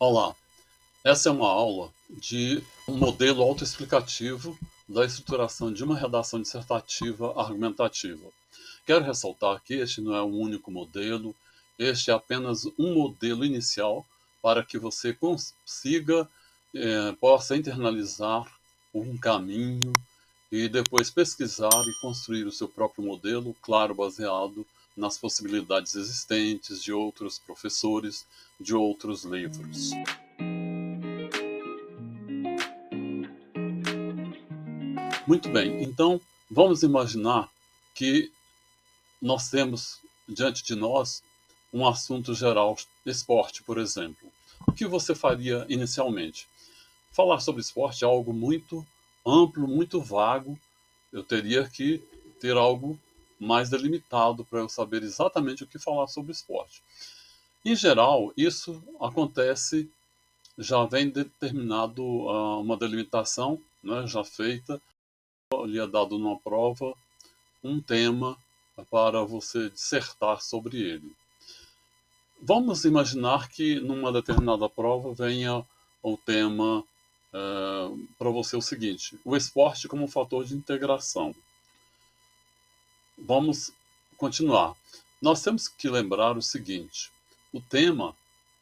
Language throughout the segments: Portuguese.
Olá, essa é uma aula de um modelo autoexplicativo da estruturação de uma redação dissertativa argumentativa. Quero ressaltar que este não é um único modelo, este é apenas um modelo inicial para que você consiga, possa internalizar um caminho e depois pesquisar e construir o seu próprio modelo, claro, baseado nas possibilidades existentes de outros professores, de outros livros. Muito bem, então vamos imaginar que nós temos diante de nós um assunto geral, esporte, por exemplo. O que você faria inicialmente? Falar sobre esporte é algo muito amplo, muito vago. Eu teria que ter algo mais delimitado para eu saber exatamente o que falar sobre esporte. Em geral, isso acontece, já vem determinado uma delimitação, né, já feita, lhe é dado numa prova um tema para você dissertar sobre ele. Vamos imaginar que numa determinada prova venha o tema para você o seguinte: o esporte como um fator de integração. Vamos continuar. Nós temos que lembrar o seguinte: o tema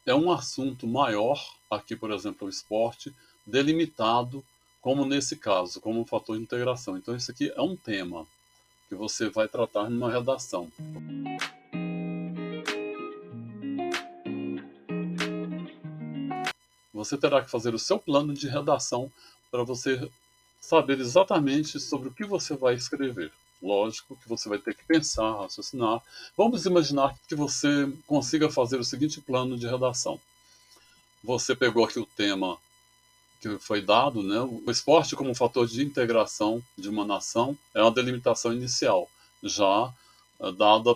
é um assunto maior, aqui por exemplo o esporte, delimitado como nesse caso, como um fator de integração. Então isso aqui é um tema que você vai tratar numa redação. Você terá que fazer o seu plano de redação para você saber exatamente sobre o que você vai escrever. Lógico que você vai ter que pensar, raciocinar. Vamos imaginar que você consiga fazer o seguinte plano de redação. Você pegou aqui o tema que foi dado, né? O esporte como um fator de integração de uma nação é uma delimitação inicial, já dada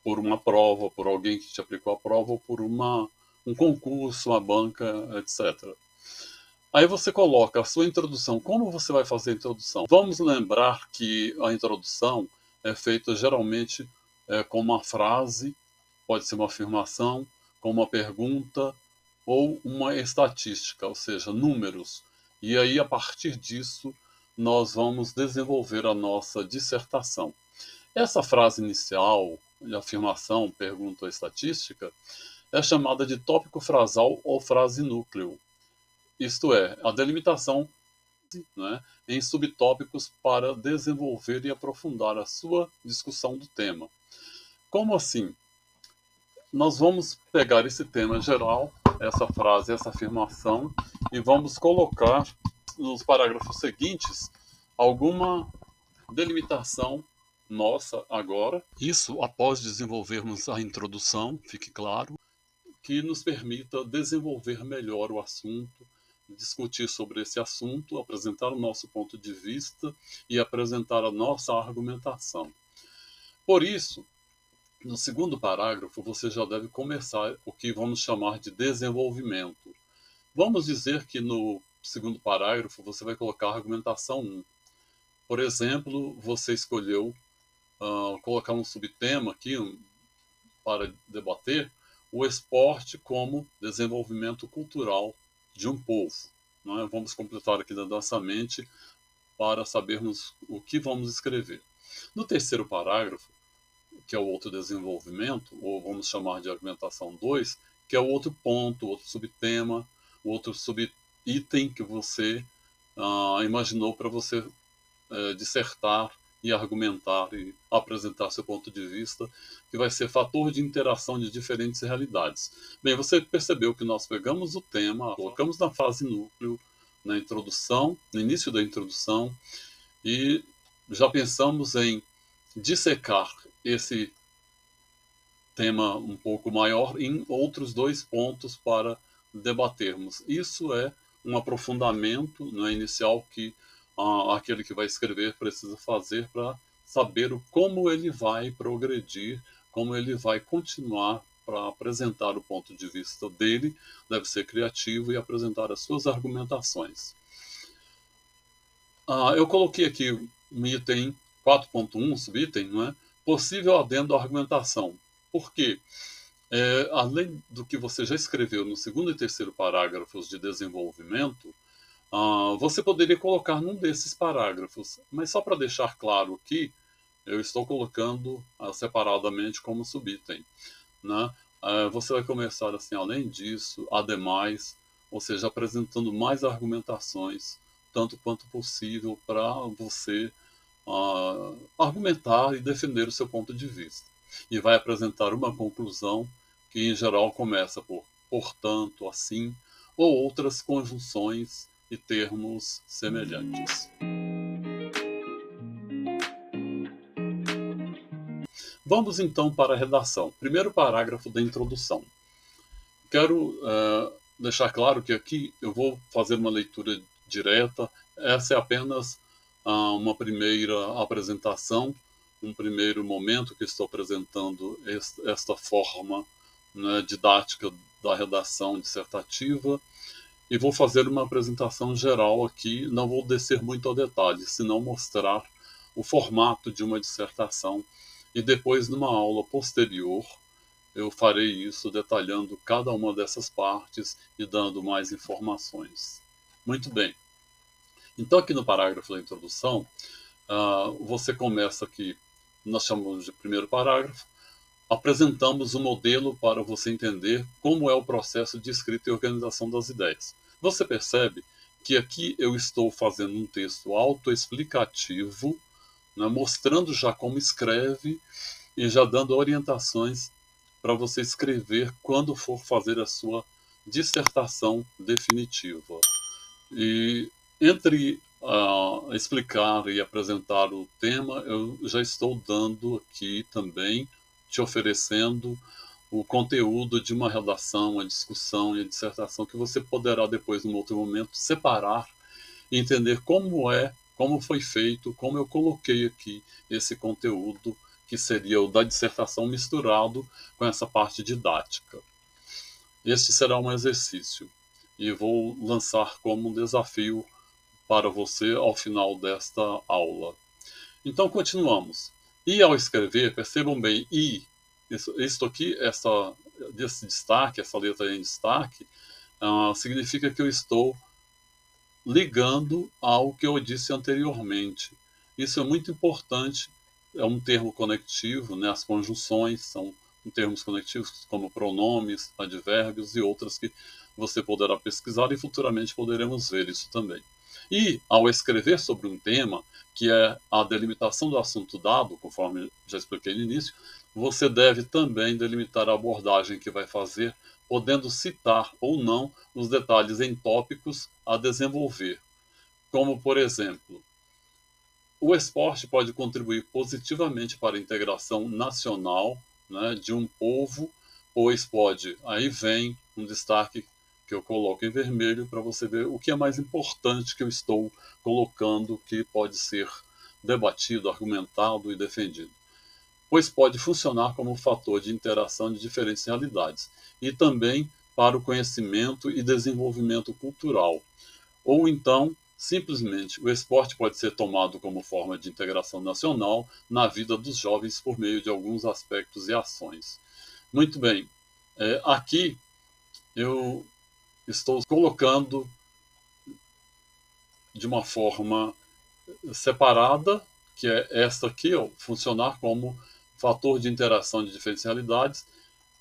por uma prova, por alguém que te aplicou a prova, ou por um concurso, uma banca, etc. Aí você coloca a sua introdução. Como você vai fazer a introdução? Vamos lembrar que a introdução é feita geralmente com uma frase, pode ser uma afirmação, com uma pergunta ou uma estatística, ou seja, números. E aí, a partir disso, nós vamos desenvolver a nossa dissertação. Essa frase inicial, de afirmação, pergunta ou estatística, é chamada de tópico frasal ou frase núcleo. Isto é, a delimitação, né, em subtópicos para desenvolver e aprofundar a sua discussão do tema. Como assim? Nós vamos pegar esse tema geral, essa frase, essa afirmação, e vamos colocar nos parágrafos seguintes alguma delimitação nossa agora. Isso após desenvolvermos a introdução, fique claro, que nos permita desenvolver melhor o assunto, discutir sobre esse assunto, apresentar o nosso ponto de vista e apresentar a nossa argumentação. Por isso, no segundo parágrafo, você já deve começar o que vamos chamar de desenvolvimento. Vamos dizer que no segundo parágrafo você vai colocar a argumentação 1. Por exemplo, você escolheu colocar um subtema aqui para debater o esporte como desenvolvimento cultural de um povo. Não é? Vamos completar aqui da nossa mente para sabermos o que vamos escrever. No terceiro parágrafo, que é o outro desenvolvimento, ou vamos chamar de argumentação 2, que é o outro ponto, outro subtema, o outro subitem que você imaginou para você dissertar e argumentar e apresentar seu ponto de vista, que vai ser fator de interação de diferentes realidades. Bem, você percebeu que nós pegamos o tema, colocamos na fase núcleo, na introdução, no início da introdução, e já pensamos em dissecar esse tema um pouco maior em outros dois pontos para debatermos. Isso é um aprofundamento, né, inicial que aquele que vai escrever precisa fazer para saber como ele vai progredir, como ele vai continuar para apresentar o ponto de vista dele, deve ser criativo e apresentar as suas argumentações. Eu coloquei aqui um item 4.1, subitem, não é? Possível adendo à argumentação. Por quê? Além do que você já escreveu no segundo e terceiro parágrafos de desenvolvimento, você poderia colocar num desses parágrafos, mas só para deixar claro aqui, eu estou colocando separadamente como subitem, né? Você vai começar assim, além disso, ademais, ou seja, apresentando mais argumentações, tanto quanto possível, para você argumentar e defender o seu ponto de vista. E vai apresentar uma conclusão que, em geral, começa por portanto, assim, ou outras conjunções e termos semelhantes. Vamos então para a redação. Primeiro parágrafo da introdução. Quero deixar claro que aqui eu vou fazer uma leitura direta. Essa é apenas uma primeira apresentação, um primeiro momento que estou apresentando esta forma, né, didática da redação dissertativa, e vou fazer uma apresentação geral aqui. Não vou descer muito ao detalhe, senão mostrar o formato de uma dissertação, e depois, numa aula posterior, eu farei isso detalhando cada uma dessas partes e dando mais informações. Muito bem. Então, aqui no parágrafo da introdução, você começa aqui, nós chamamos de primeiro parágrafo, apresentamos um modelo para você entender como é o processo de escrita e organização das ideias. Você percebe que aqui eu estou fazendo um texto autoexplicativo, né, mostrando já como escreve e já dando orientações para você escrever quando for fazer a sua dissertação definitiva. E entre explicar e apresentar o tema, eu já estou dando aqui também, te oferecendo o conteúdo de uma redação, a discussão e a dissertação que você poderá depois, num outro momento, separar e entender como foi feito, como eu coloquei aqui esse conteúdo que seria o da dissertação misturado com essa parte didática. Este será um exercício e vou lançar como um desafio para você ao final desta aula. Então, continuamos. E ao escrever, percebam bem, isto aqui, esse destaque, essa letra em destaque, significa que eu estou ligando ao que eu disse anteriormente. Isso é muito importante, é um termo conectivo, né? As conjunções são termos conectivos como pronomes, advérbios e outras que você poderá pesquisar e futuramente poderemos ver isso também. E ao escrever sobre um tema, que é a delimitação do assunto dado, conforme já expliquei no início, você deve também delimitar a abordagem que vai fazer, podendo citar ou não os detalhes em tópicos a desenvolver, como, por exemplo, o esporte pode contribuir positivamente para a integração nacional, né, de um povo, pois pode, aí vem um destaque que eu coloco em vermelho para você ver o que é mais importante que eu estou colocando, que pode ser debatido, argumentado e defendido. Pois pode funcionar como um fator de interação de diferentes realidades e também para o conhecimento e desenvolvimento cultural. Ou então, simplesmente, o esporte pode ser tomado como forma de integração nacional na vida dos jovens por meio de alguns aspectos e ações. Muito bem, aqui eu estou colocando de uma forma separada, que é esta aqui, ó, funcionar como fator de interação de diferentes realidades,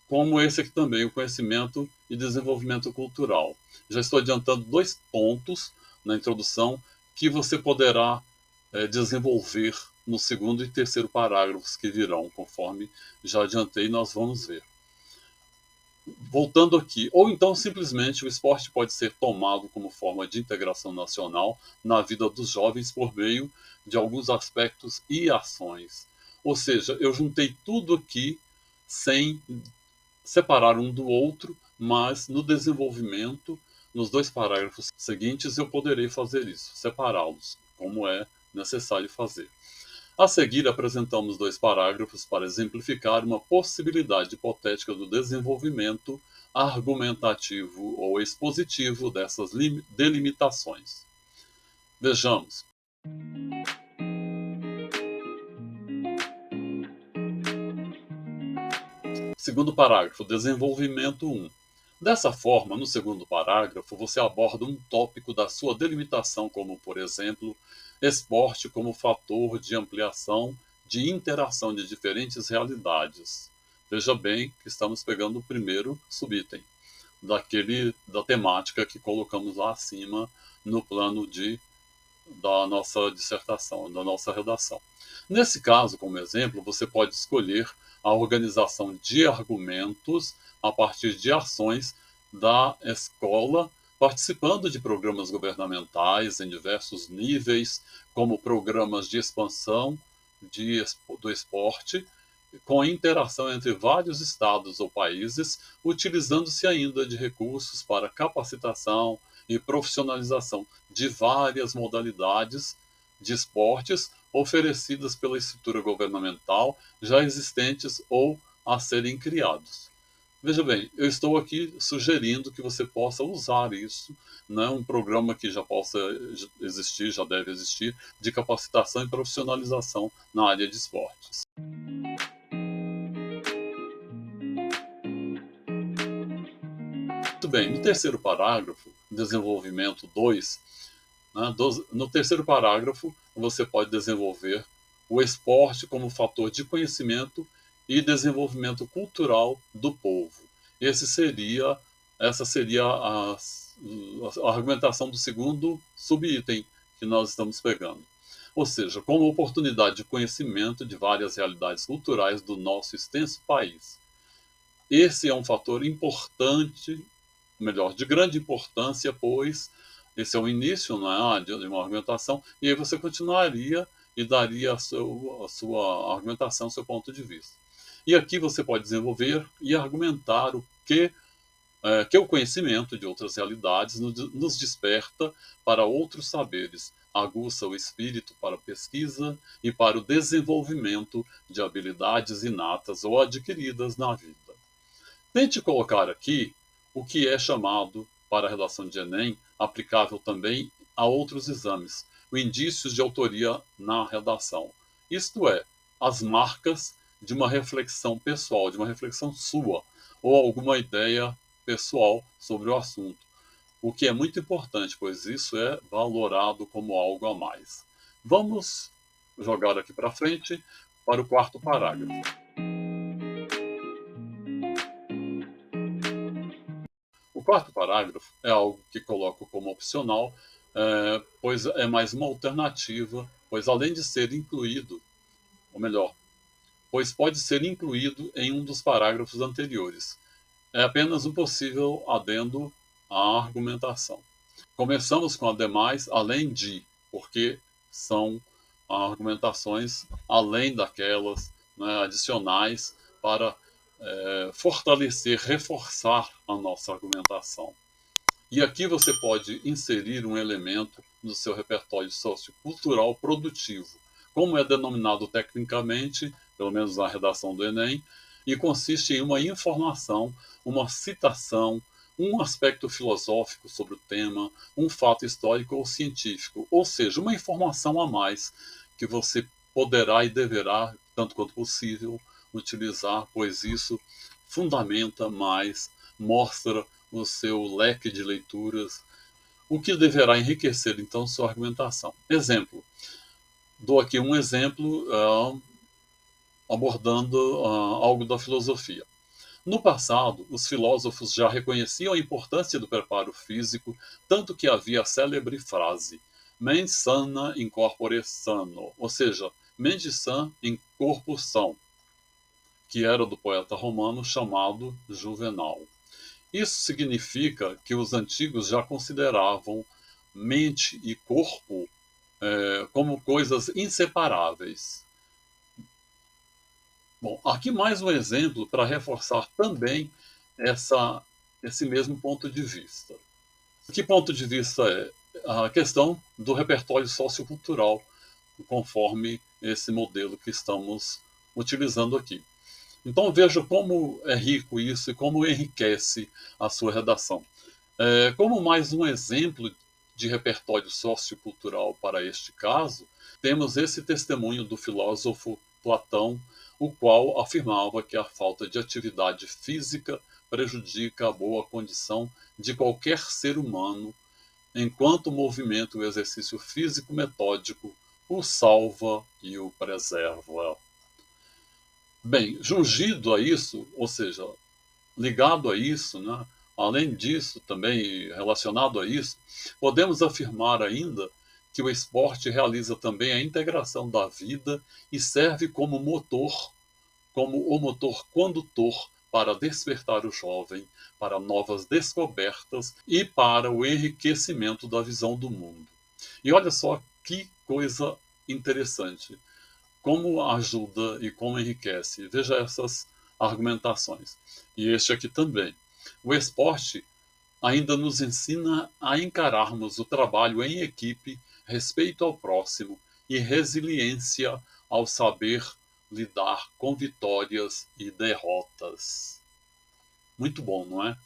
como esse aqui também, o conhecimento e desenvolvimento cultural. Já estou adiantando 2 pontos na introdução que você poderá desenvolver no segundo e terceiro parágrafos que virão, conforme já adiantei, nós vamos ver. Voltando aqui, ou então simplesmente o esporte pode ser tomado como forma de integração nacional na vida dos jovens por meio de alguns aspectos e ações. Ou seja, eu juntei tudo aqui sem separar um do outro, mas no desenvolvimento, nos 2 parágrafos seguintes, eu poderei fazer isso, separá-los, como é necessário fazer. A seguir, apresentamos 2 parágrafos para exemplificar uma possibilidade hipotética do desenvolvimento argumentativo ou expositivo dessas delimitações. Vejamos. Segundo parágrafo, desenvolvimento 1. Dessa forma, no segundo parágrafo, você aborda um tópico da sua delimitação, como, por exemplo, esporte como fator de ampliação de interação de diferentes realidades. Veja bem que estamos pegando o primeiro subitem da temática que colocamos lá acima no plano da nossa dissertação, da nossa redação. Nesse caso, como exemplo, você pode escolher a organização de argumentos a partir de ações da escola, participando de programas governamentais em diversos níveis, como programas de expansão do esporte, com interação entre vários estados ou países, utilizando-se ainda de recursos para capacitação e profissionalização de várias modalidades de esportes oferecidas pela estrutura governamental já existentes ou a serem criados. Veja bem, eu estou aqui sugerindo que você possa usar isso, né, um programa que já possa existir, já deve existir, de capacitação e profissionalização na área de esportes. Muito bem, no terceiro parágrafo, desenvolvimento 2, né, no terceiro parágrafo, você pode desenvolver o esporte como fator de conhecimento e desenvolvimento cultural do povo. Essa seria a argumentação do segundo subitem que nós estamos pegando. Ou seja, como oportunidade de conhecimento de várias realidades culturais do nosso extenso país. Esse é um fator importante, melhor, de grande importância, pois esse é o início, né, de uma argumentação, e aí você continuaria e daria a sua argumentação, seu ponto de vista. E aqui você pode desenvolver e argumentar que o conhecimento de outras realidades nos desperta para outros saberes, aguça o espírito para a pesquisa e para o desenvolvimento de habilidades inatas ou adquiridas na vida. Tente colocar aqui o que é chamado, para a redação de Enem, aplicável também a outros exames, o indícios de autoria na redação. Isto é, as marcas de uma reflexão pessoal, de uma reflexão sua, ou alguma ideia pessoal sobre o assunto, o que é muito importante, pois isso é valorado como algo a mais. Vamos jogar aqui para frente para o quarto parágrafo. O quarto parágrafo é algo que coloco como opcional, pois é mais uma alternativa, pois além de ser incluído, ou melhor, pois pode ser incluído em um dos parágrafos anteriores. É apenas um possível adendo à argumentação. Começamos com ademais, além de, porque são argumentações além daquelas, né, adicionais para fortalecer, reforçar a nossa argumentação. E aqui você pode inserir um elemento no seu repertório sociocultural produtivo, como é denominado tecnicamente, pelo menos na redação do Enem, e consiste em uma informação, uma citação, um aspecto filosófico sobre o tema, um fato histórico ou científico, ou seja, uma informação a mais que você poderá e deverá, tanto quanto possível, utilizar, pois isso fundamenta mais, mostra o seu leque de leituras, o que deverá enriquecer então sua argumentação. Exemplo, dou aqui um exemplo abordando algo da filosofia. No passado, os filósofos já reconheciam a importância do preparo físico, tanto que havia a célebre frase mens sana in corpore sano, ou seja, mente sã em corpo são, que era do poeta romano chamado Juvenal. Isso significa que os antigos já consideravam mente e corpo como coisas inseparáveis. Bom, aqui mais um exemplo para reforçar também esse mesmo ponto de vista. Que ponto de vista é? A questão do repertório sociocultural, conforme esse modelo que estamos utilizando aqui. Então veja como é rico isso e como enriquece a sua redação. Como mais um exemplo de repertório sociocultural para este caso, temos esse testemunho do filósofo Platão, o qual afirmava que a falta de atividade física prejudica a boa condição de qualquer ser humano, enquanto o movimento e o exercício físico metódico o salva e o preserva. Bem, jungido a isso, ou seja, ligado a isso, né? Além disso, também relacionado a isso, podemos afirmar ainda que o esporte realiza também a integração da vida e serve como o motor condutor para despertar o jovem para novas descobertas e para o enriquecimento da visão do mundo. E olha só que coisa interessante. Como ajuda e como enriquece. Veja essas argumentações. E este aqui também. O esporte ainda nos ensina a encararmos o trabalho em equipe, respeito ao próximo e resiliência ao saber lidar com vitórias e derrotas. Muito bom, não é?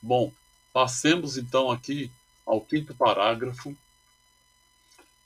Bom, passemos então aqui ao quinto parágrafo,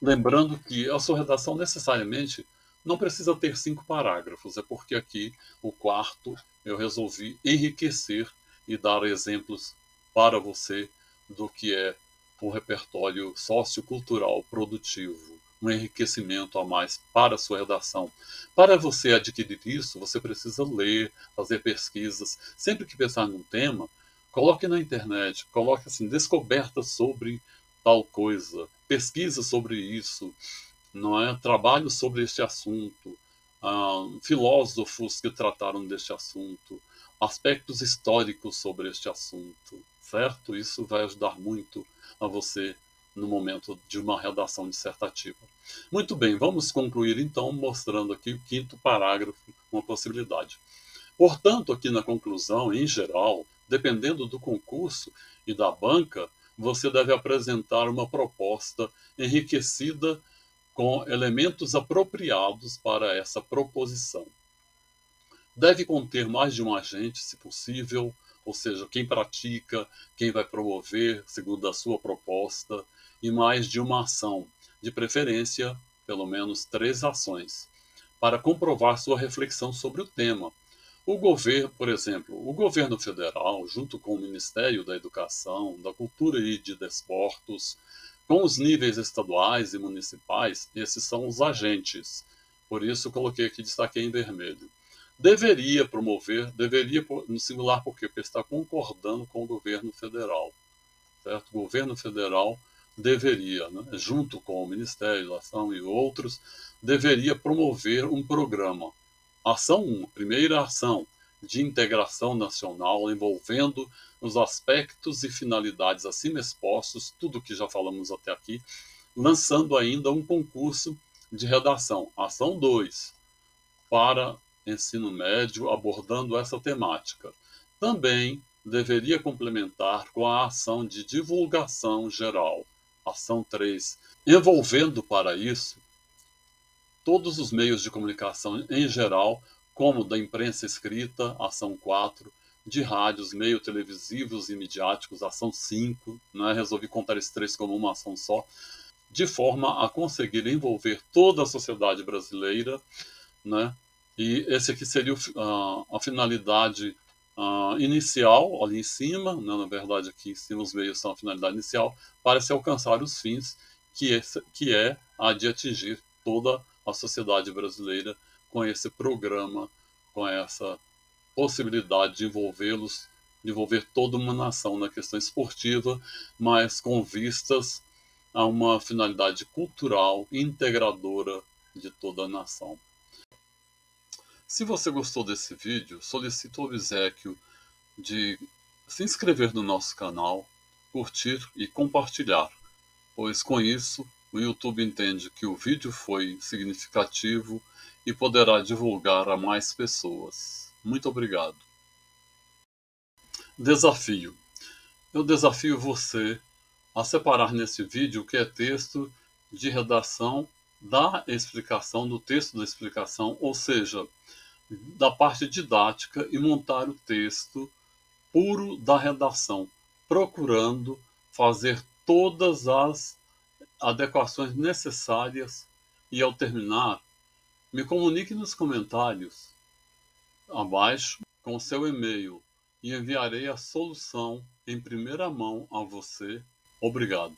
lembrando que a sua redação necessariamente não precisa ter 5 parágrafos, é porque aqui o quarto eu resolvi enriquecer e dar exemplos para você do que é o repertório sociocultural produtivo, um enriquecimento a mais para a sua redação. Para você adquirir isso, você precisa ler, fazer pesquisas. Sempre que pensar num tema, coloque na internet, coloque assim, descobertas sobre tal coisa, pesquisa sobre isso, não é? Trabalho sobre este assunto, filósofos que trataram deste assunto, aspectos históricos sobre este assunto, certo? Isso vai ajudar muito a você no momento de uma redação dissertativa. Muito bem, vamos concluir então mostrando aqui o quinto parágrafo, uma possibilidade. Portanto, aqui na conclusão, em geral, dependendo do concurso e da banca, você deve apresentar uma proposta enriquecida com elementos apropriados para essa proposição. Deve conter mais de um agente, se possível, ou seja, quem pratica, quem vai promover, segundo a sua proposta, e mais de uma ação, de preferência, pelo menos 3 ações, para comprovar sua reflexão sobre o tema. O governo, por exemplo, o governo federal, junto com o Ministério da Educação, da Cultura e de Desportos, com os níveis estaduais e municipais, esses são os agentes. Por isso coloquei aqui, destaquei em vermelho. Deveria no singular por quê? Porque está concordando com o governo federal, certo? O governo federal deveria, né, junto com o Ministério da Ação e outros, deveria promover um programa. Ação 1, primeira ação de integração nacional envolvendo os aspectos e finalidades acima expostos, tudo que já falamos até aqui, lançando ainda um concurso de redação. Ação 2, para ensino médio, abordando essa temática. Também deveria complementar com a ação de divulgação geral. Ação 3, envolvendo para isso todos os meios de comunicação em geral, como da imprensa escrita, ação 4, de rádios, meios televisivos e midiáticos, ação 5, né? Resolvi contar esses 3 como uma ação só, de forma a conseguir envolver toda a sociedade brasileira, né? E esse aqui seria a finalidade inicial, ali em cima, né? Na verdade aqui em cima os meios são a finalidade inicial, para se alcançar os fins, que é a de atingir toda a sociedade brasileira com esse programa, com essa possibilidade de envolvê-los, de envolver toda uma nação na questão esportiva, mas com vistas a uma finalidade cultural integradora de toda a nação. Se você gostou desse vídeo, solicito o obséquio de se inscrever no nosso canal, curtir e compartilhar, pois com isso o YouTube entende que o vídeo foi significativo e poderá divulgar a mais pessoas. Muito obrigado. Desafio. Eu desafio você a separar nesse vídeo o que é texto de redação da explicação, do texto da explicação, ou seja, da parte didática, e montar o texto puro da redação, procurando fazer todas as adequações necessárias e, ao terminar, me comunique nos comentários abaixo com seu e-mail e enviarei a solução em primeira mão a você. Obrigado.